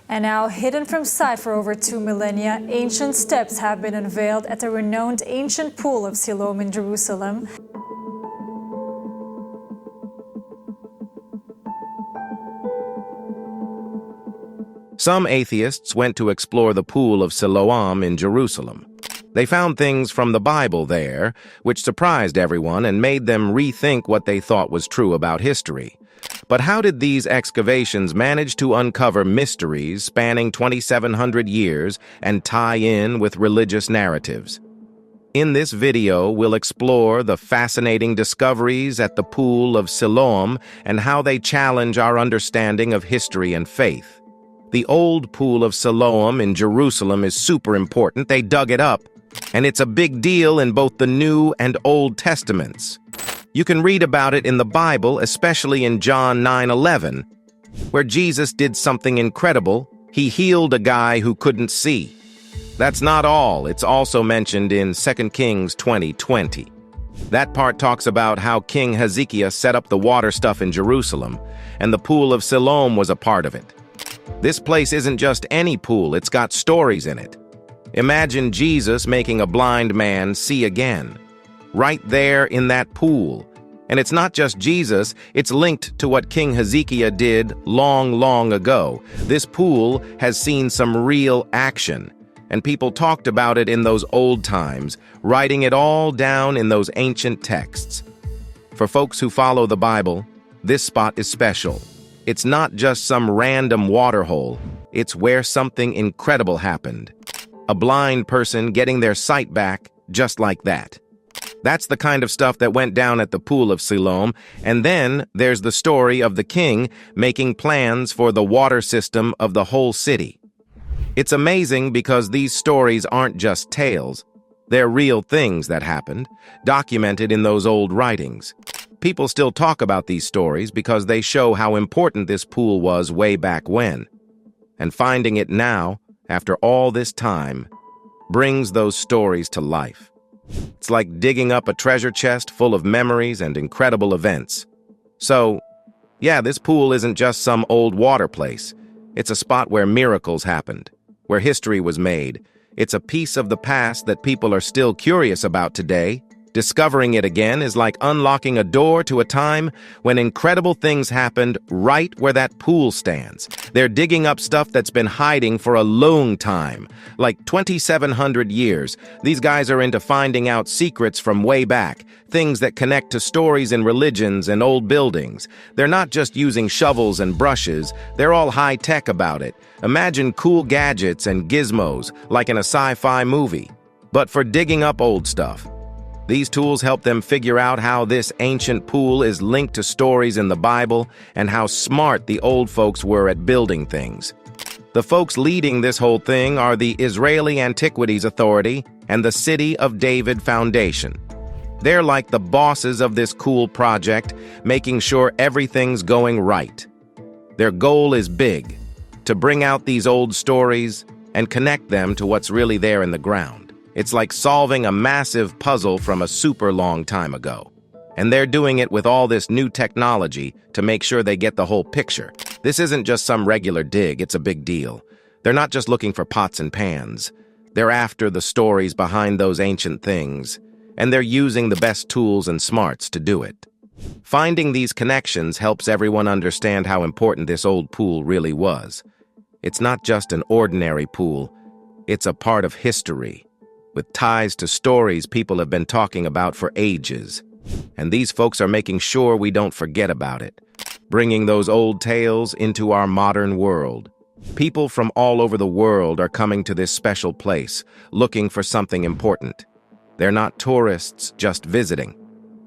And now, hidden from sight for over 2 millennia, ancient steps have been unveiled at the renowned ancient pool of Siloam in Jerusalem. Some atheists went to explore the pool of Siloam in Jerusalem. They found things from the Bible there, which surprised everyone and made them rethink what they thought was true about history. But how did these excavations manage to uncover mysteries spanning 2,700 years and tie in with religious narratives? In this video, we'll explore the fascinating discoveries at the pool of Siloam and how they challenge our understanding of history and faith. The old pool of Siloam in Jerusalem is super important. They dug it up, and it's a big deal in both the New and Old Testaments. You can read about it in the Bible, especially in John 9:11, where Jesus did something incredible. He healed a guy who couldn't see. That's not all. It's also mentioned in 2 Kings 20:20. That part talks about how King Hezekiah set up the water stuff in Jerusalem, and the pool of Siloam was a part of it. This place isn't just any pool, it's got stories in it. Imagine Jesus making a blind man see again, right there in that pool. And it's not just Jesus, it's linked to what King Hezekiah did long ago. This pool has seen some real action, and people talked about it in those old times, writing it all down in those ancient texts. For folks who follow the Bible, this spot is special. It's not just some random waterhole, it's where something incredible happened. A blind person getting their sight back just like that. That's the kind of stuff that went down at the pool of Siloam, and then there's the story of the king making plans for the water system of the whole city. It's amazing because these stories aren't just tales. They're real things that happened, documented in those old writings. People still talk about these stories because they show how important this pool was way back when. And finding it now, after all this time, brings those stories to life. It's like digging up a treasure chest full of memories and incredible events. So, yeah, this pool isn't just some old water place. It's a spot where miracles happened, where history was made. It's a piece of the past that people are still curious about today. Discovering it again is like unlocking a door to a time when incredible things happened right where that pool stands. They're digging up stuff that's been hiding for a long time, like 2,700 years. These guys are into finding out secrets from way back, things that connect to stories in religions and old buildings. They're not just using shovels and brushes, they're all high-tech about it. Imagine cool gadgets and gizmos, like in a sci-fi movie. But for digging up old stuff. These tools help them figure out how this ancient pool is linked to stories in the Bible and how smart the old folks were at building things. The folks leading this whole thing are the Israeli Antiquities Authority and the City of David Foundation. They're like the bosses of this cool project, making sure everything's going right. Their goal is big, to bring out these old stories and connect them to what's really there in the ground. It's like solving a massive puzzle from a super long time ago. And they're doing it with all this new technology to make sure they get the whole picture. This isn't just some regular dig, it's a big deal. They're not just looking for pots and pans. They're after the stories behind those ancient things, and they're using the best tools and smarts to do it. Finding these connections helps everyone understand how important this old pool really was. It's not just an ordinary pool, it's a part of history, with ties to stories people have been talking about for ages. And these folks are making sure we don't forget about it, bringing those old tales into our modern world. People from all over the world are coming to this special place, looking for something important. They're not tourists just visiting.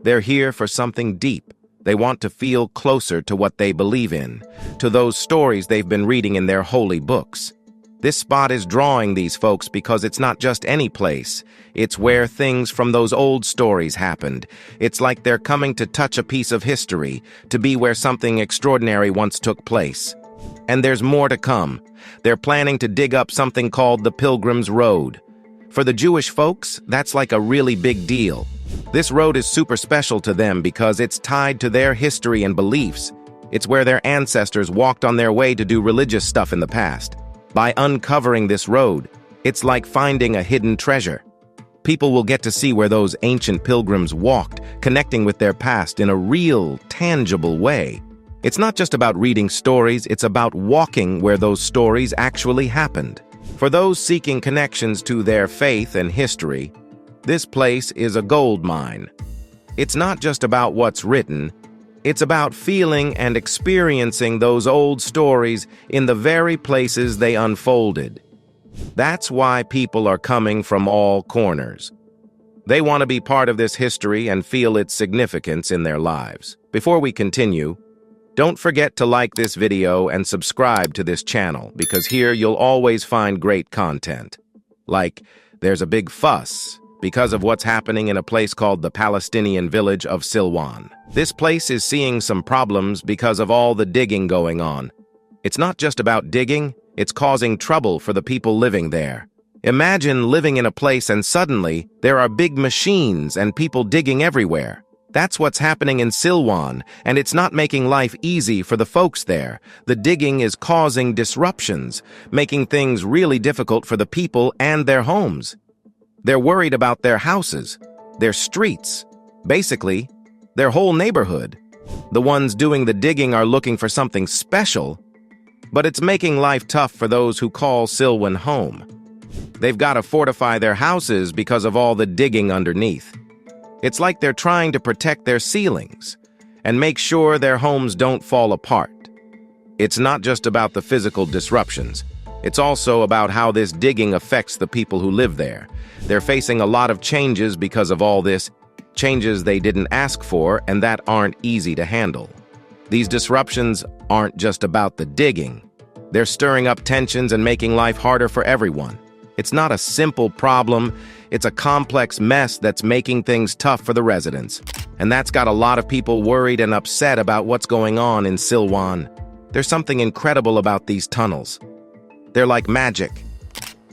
They're here for something deep. They want to feel closer to what they believe in, to those stories they've been reading in their holy books. This spot is drawing these folks because it's not just any place. It's where things from those old stories happened. It's like they're coming to touch a piece of history, to be where something extraordinary once took place. And there's more to come. They're planning to dig up something called the Pilgrim's Road. For the Jewish folks, that's like a really big deal. This road is super special to them because it's tied to their history and beliefs. It's where their ancestors walked on their way to do religious stuff in the past. By uncovering this road, it's like finding a hidden treasure. People will get to see where those ancient pilgrims walked, connecting with their past in a real, tangible way. It's not just about reading stories, it's about walking where those stories actually happened. For those seeking connections to their faith and history, this place is a gold mine. It's not just about what's written, it's about feeling and experiencing those old stories in the very places they unfolded. That's why people are coming from all corners. They want to be part of this history and feel its significance in their lives. Before we continue, don't forget to like this video and subscribe to this channel, because here you'll always find great content. Like, there's a big fuss because of what's happening in a place called the Palestinian village of Siloam. This place is seeing some problems because of all the digging going on. It's not just about digging, it's causing trouble for the people living there. Imagine living in a place and suddenly there are big machines and people digging everywhere. That's what's happening in Siloam, and it's not making life easy for the folks there. The digging is causing disruptions, making things really difficult for the people and their homes. They're worried about their houses, their streets, basically, their whole neighborhood. The ones doing the digging are looking for something special, but it's making life tough for those who call Siloam home. They've got to fortify their houses because of all the digging underneath. It's like they're trying to protect their ceilings and make sure their homes don't fall apart. It's not just about the physical disruptions. It's also about how this digging affects the people who live there. They're facing a lot of changes because of all this, changes they didn't ask for and that aren't easy to handle. These disruptions aren't just about the digging. They're stirring up tensions and making life harder for everyone. It's not a simple problem, it's a complex mess that's making things tough for the residents. And that's got a lot of people worried and upset about what's going on in Siloam. There's something incredible about these tunnels. They're like magic.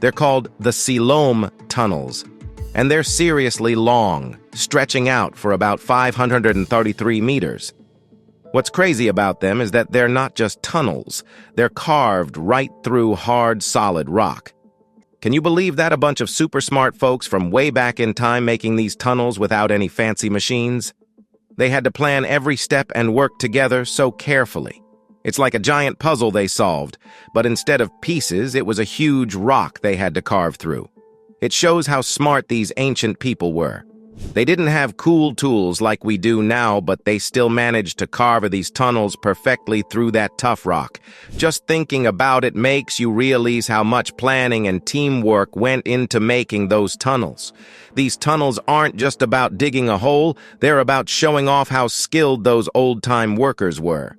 They're called the Siloam tunnels, and they're seriously long, stretching out for about 533 meters. What's crazy about them is that they're not just tunnels, they're carved right through hard, solid rock. Can you believe that? A bunch of super smart folks from way back in time making these tunnels without any fancy machines? They had to plan every step and work together so carefully. It's like a giant puzzle they solved, but instead of pieces, it was a huge rock they had to carve through. It shows how smart these ancient people were. They didn't have cool tools like we do now, but they still managed to carve these tunnels perfectly through that tough rock. Just thinking about it makes you realize how much planning and teamwork went into making those tunnels. These tunnels aren't just about digging a hole, they're about showing off how skilled those old-time workers were.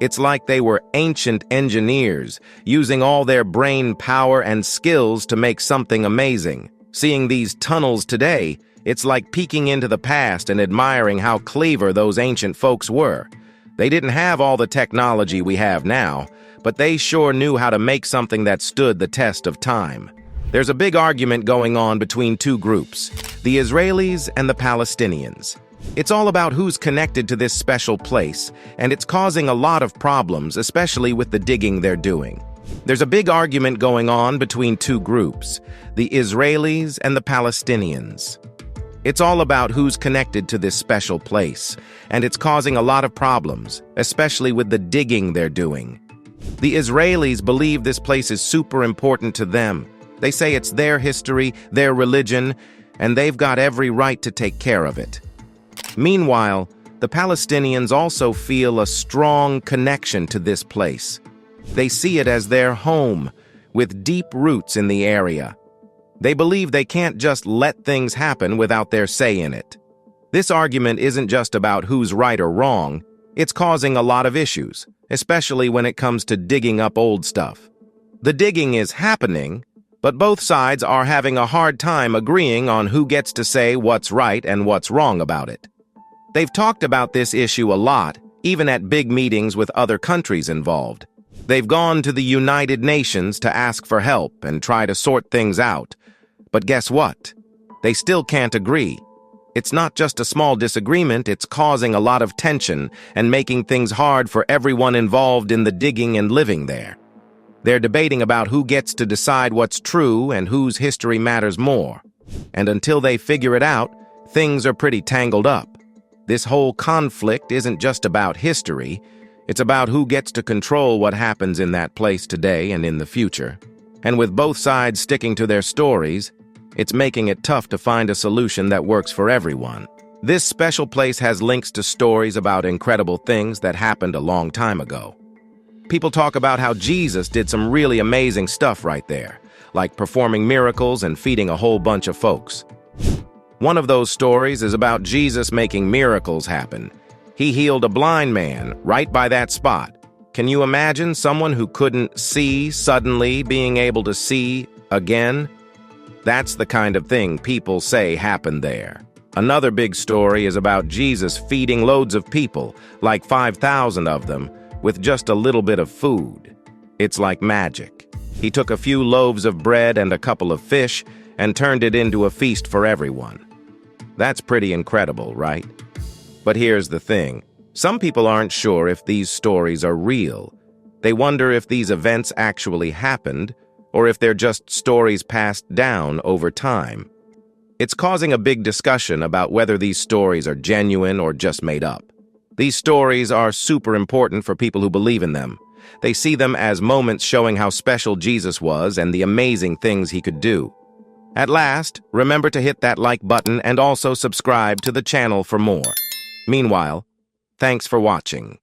It's like they were ancient engineers, using all their brain power and skills to make something amazing. Seeing these tunnels today, it's like peeking into the past and admiring how clever those ancient folks were. They didn't have all the technology we have now, but they sure knew how to make something that stood the test of time. There's a big argument going on between two groups, the Israelis and the Palestinians. It's all about who's connected to this special place, and it's causing a lot of problems, especially with the digging they're doing. There's a big argument going on between two groups, the Israelis and the Palestinians. It's all about who's connected to this special place, and it's causing a lot of problems, especially with the digging they're doing. The Israelis believe this place is super important to them. They say it's their history, their religion, and they've got every right to take care of it. Meanwhile, the Palestinians also feel a strong connection to this place. They see it as their home, with deep roots in the area. They believe they can't just let things happen without their say in it. This argument isn't just about who's right or wrong, it's causing a lot of issues, especially when it comes to digging up old stuff. The digging is happening, but both sides are having a hard time agreeing on who gets to say what's right and what's wrong about it. They've talked about this issue a lot, even at big meetings with other countries involved. They've gone to the United Nations to ask for help and try to sort things out. But guess what? They still can't agree. It's not just a small disagreement, it's causing a lot of tension and making things hard for everyone involved in the digging and living there. They're debating about who gets to decide what's true and whose history matters more. And until they figure it out, things are pretty tangled up. This whole conflict isn't just about history, it's about who gets to control what happens in that place today and in the future. And with both sides sticking to their stories, it's making it tough to find a solution that works for everyone. This special place has links to stories about incredible things that happened a long time ago. People talk about how Jesus did some really amazing stuff right there, like performing miracles and feeding a whole bunch of folks. One of those stories is about Jesus making miracles happen. He healed a blind man right by that spot. Can you imagine someone who couldn't see suddenly being able to see again? That's the kind of thing people say happened there. Another big story is about Jesus feeding loads of people, like 5,000 of them, with just a little bit of food. It's like magic. He took a few loaves of bread and a couple of fish and turned it into a feast for everyone. That's pretty incredible, right? But here's the thing. Some people aren't sure if these stories are real. They wonder if these events actually happened, or if they're just stories passed down over time. It's causing a big discussion about whether these stories are genuine or just made up. These stories are super important for people who believe in them. They see them as moments showing how special Jesus was and the amazing things he could do. At last, remember to hit that like button and also subscribe to the channel for more. Meanwhile, thanks for watching.